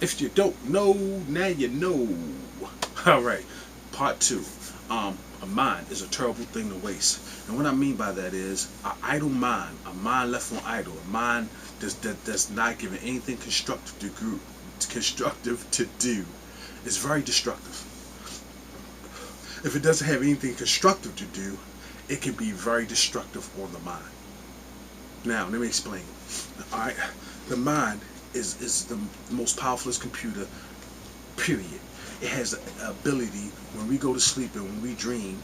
If you don't know, now you know. All right, part two. A mind is a terrible thing to waste. And what I mean by that is an idle mind, a mind left on idle, a mind that's not given anything constructive to do, is very destructive. If it doesn't have anything constructive to do, it can be very destructive on the mind. Now, let me explain. All right, the mind is the most powerful computer, period. It has the ability when we go to sleep and when we dream,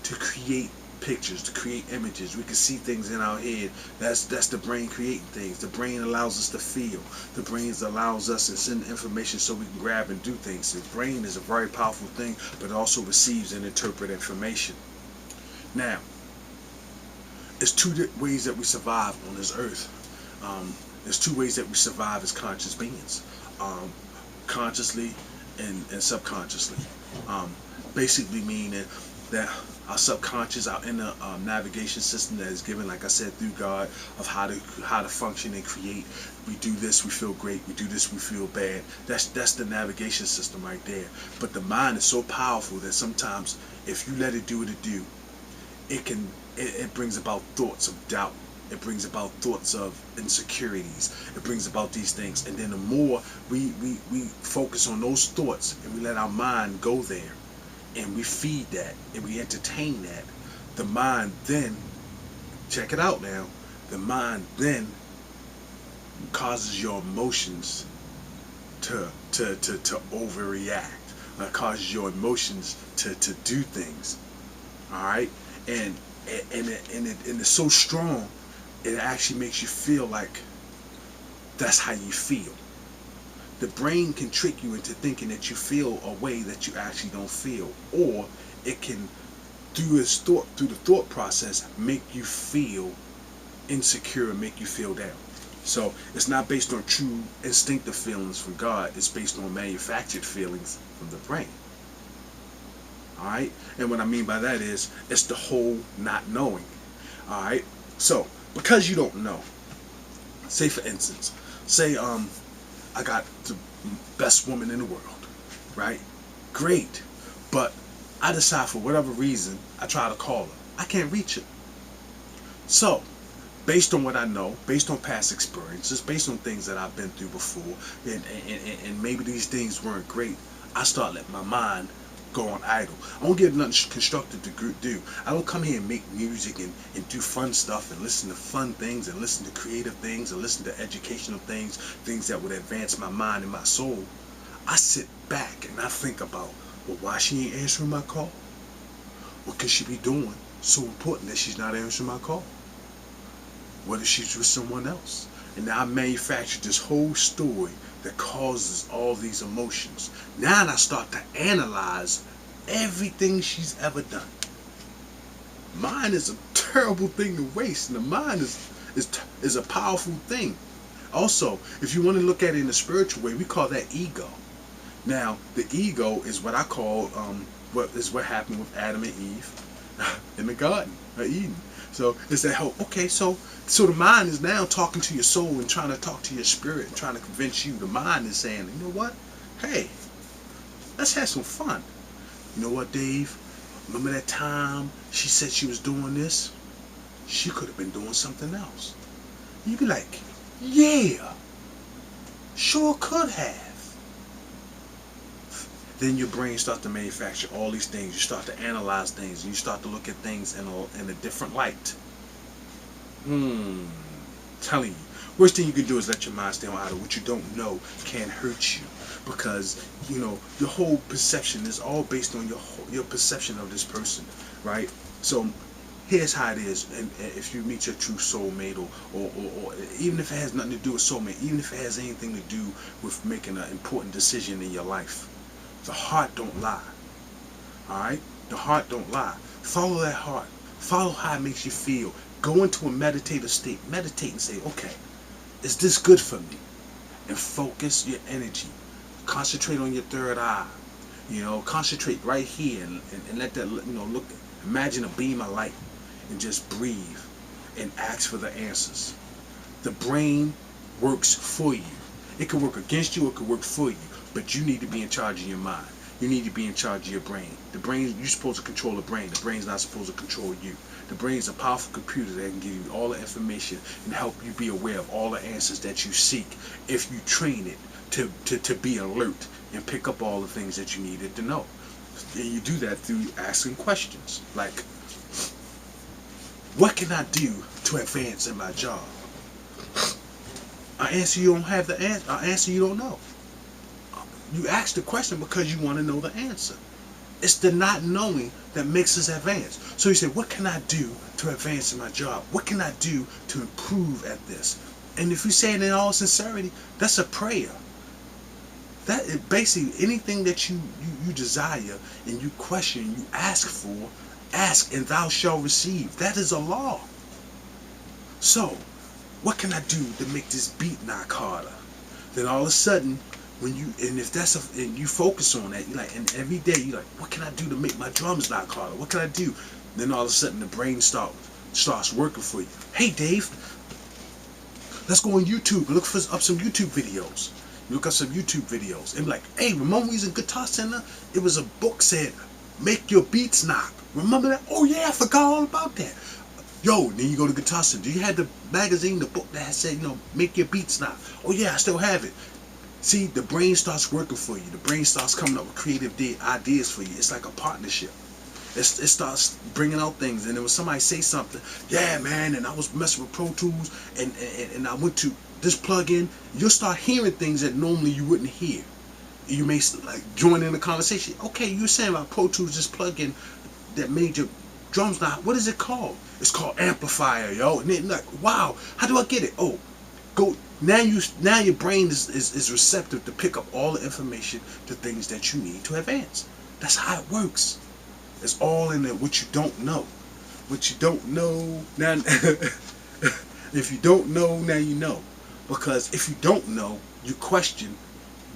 to create pictures, to create images. We can see things in our head. That's the brain creating things. The brain allows us to feel. The brain allows us to send information so we can grab and do things. The brain is a very powerful thing, but it also receives and interprets information. Now, it's two ways that we survive on this earth. There's two ways that we survive as conscious beings, consciously and subconsciously. Basically meaning that our subconscious, our inner navigation system that is given, like I said, through God, of how to function and create. We do this, we feel great. We do this, we feel bad. That's the navigation system right there. But the mind is so powerful that sometimes, if you let it do what it do, it brings about thoughts of doubt. It brings about thoughts of insecurities. It brings about these things. And then the more we focus on those thoughts and we let our mind go there and we feed that and we entertain that, the mind then, check it out now, the mind then causes your emotions to overreact. Causes your emotions to do things. Alright? And it's so strong, it actually makes you feel like that's how you feel. The brain can trick you into thinking that you feel a way that you actually don't feel, or it can, through the thought process, make you feel insecure and make you feel down. So it's not based on true instinctive feelings from God. It's based on manufactured feelings from the brain. Alright? And what I mean by that is, it's the whole not knowing. Alright? So, because you don't know, say for instance, I got the best woman in the world, right? Great. But I decide for whatever reason, I try to call her. I can't reach her. So, based on what I know, based on past experiences, based on things that I've been through before, and maybe these things weren't great, I start letting my mind go on idle. I don't get nothing constructive to do. I don't come here and make music and do fun stuff and listen to fun things and listen to creative things and listen to educational things, things that would advance my mind and my soul. I sit back and I think about, well, why she ain't answering my call? What could she be doing so important that she's not answering my call? What if she's with someone else? And now I manufacture this whole story that causes all these emotions. Now I start to analyze everything she's ever done. Mind is a terrible thing to waste, and the mind is a powerful thing. Also, if you want to look at it in a spiritual way, we call that ego. Now, the ego is what I call what happened with Adam and Eve in the Garden of Eden. So it's that whole, okay, so the mind is now talking to your soul and trying to talk to your spirit and trying to convince you. The mind is saying, you know what? Hey, let's have some fun. You know what, Dave? Remember that time she said she was doing this? She could have been doing something else. You'd be like, yeah, sure could have. Then your brain starts to manufacture all these things. You start to analyze things. And you start to look at things in a different light. Telling you. Worst thing you can do is let your mind stay on idle. What you don't know can hurt you. Because, your whole perception is all based on your perception of this person. Right? So, here's how it is. And if you meet your true soulmate, or even if it has nothing to do with soulmate, even if it has anything to do with making an important decision in your life, the heart don't lie. Alright? The heart don't lie. Follow that heart. Follow how it makes you feel. Go into a meditative state. Meditate and say, okay, is this good for me? And focus your energy. Concentrate on your third eye. Concentrate right here and let that, look. Imagine a beam of light and just breathe and ask for the answers. The brain works for you. It could work against you, or it could work for you. But you need to be in charge of your mind. You need to be in charge of your brain. The brain, you're supposed to control the brain. The brain's not supposed to control you. The brain's a powerful computer that can give you all the information and help you be aware of all the answers that you seek if you train it to be alert and pick up all the things that you needed to know. And you do that through asking questions like, what can I do to advance in my job? An answer you don't have the answer. An answer you don't know. You ask the question because you want to know the answer. It's the not knowing that makes us advance. So you say, what can I do to advance in my job? What can I do to improve at this? And if you say it in all sincerity, that's a prayer. That is basically anything that you desire and you question, you ask for, ask and thou shalt receive. That is a law. So, what can I do to make this beat knock harder? Then all of a sudden, when you, and if that's and you focus on that, you like, and every day you like, what can I do to make my drums knock harder? What can I do? Then all of a sudden the brain starts working for you. Hey Dave, let's go on YouTube and look up some YouTube videos. You look up some YouTube videos and be like, hey, remember we was in Guitar Center? It was a book said, make your beats knock. Remember that? Oh yeah, I forgot all about that. Yo, then you go to Guitar Center. You had the magazine, the book that said, make your beats knock. Oh yeah, I still have it. See, the brain starts working for you. The brain starts coming up with creative ideas for you. It's like a partnership. It starts bringing out things. And then when somebody say something, yeah, man, and I was messing with Pro Tools, and I went to this plugin, you'll start hearing things that normally you wouldn't hear. You may like join in the conversation. Okay, you're saying about Pro Tools, this plugin that made your drums knock. What is it called? It's called Amplifier, yo. And then like, wow, how do I get it? Oh, go. Now your brain is receptive to pick up all the information to things that you need to advance. That's how it works. It's all in there. What you don't know. What you don't know. Now, if you don't know, now you know. Because if you don't know, you question,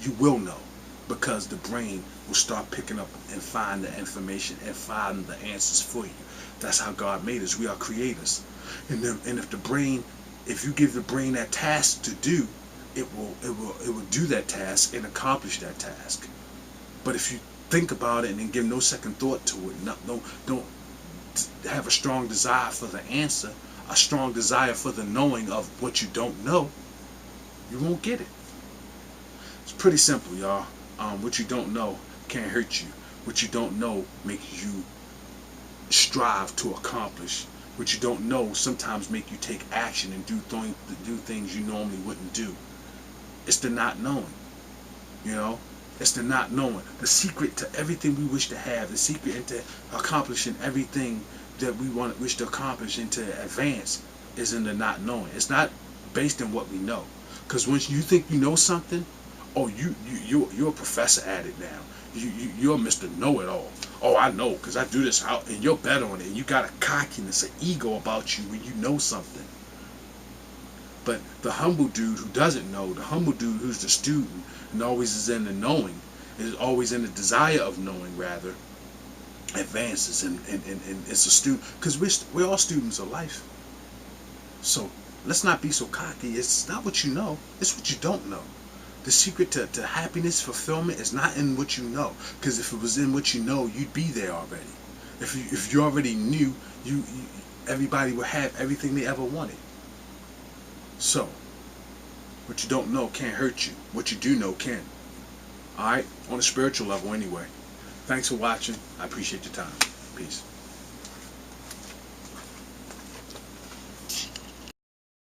you will know. Because the brain will start picking up and find the information and find the answers for you. That's how God made us. We are creators. And if the brain, if you give the brain that task to do, it will do that task and accomplish that task. But if you think about it and then give no second thought to it, don't have a strong desire for the answer, a strong desire for the knowing of what you don't know, you won't get it. It's pretty simple, y'all. What you don't know can't hurt you. What you don't know makes you strive to accomplish. What you don't know sometimes make you take action and do things you normally wouldn't do. It's the not knowing, It's the not knowing. The secret to everything we wish to have, the secret into accomplishing everything that we wish to accomplish and to advance is in the not knowing. It's not based on what we know. Because once you think you know something, oh, you're a professor at it now. You're Mr. Know-it-all. Oh, I know, because I do this out, and you're better on it. And you got a cockiness, an ego about you when you know something. But the humble dude who doesn't know, the humble dude who's the student and always is in the knowing, is always in the desire of knowing, rather, advances and it's a student. Because we're all students of life. So let's not be so cocky. It's not what you know, it's what you don't know. The secret to happiness, fulfillment is not in what you know. Because if it was in what you know, you'd be there already. If you already knew, everybody would have everything they ever wanted. So, what you don't know can't hurt you. What you do know can. Alright? On a spiritual level anyway. Thanks for watching. I appreciate your time. Peace.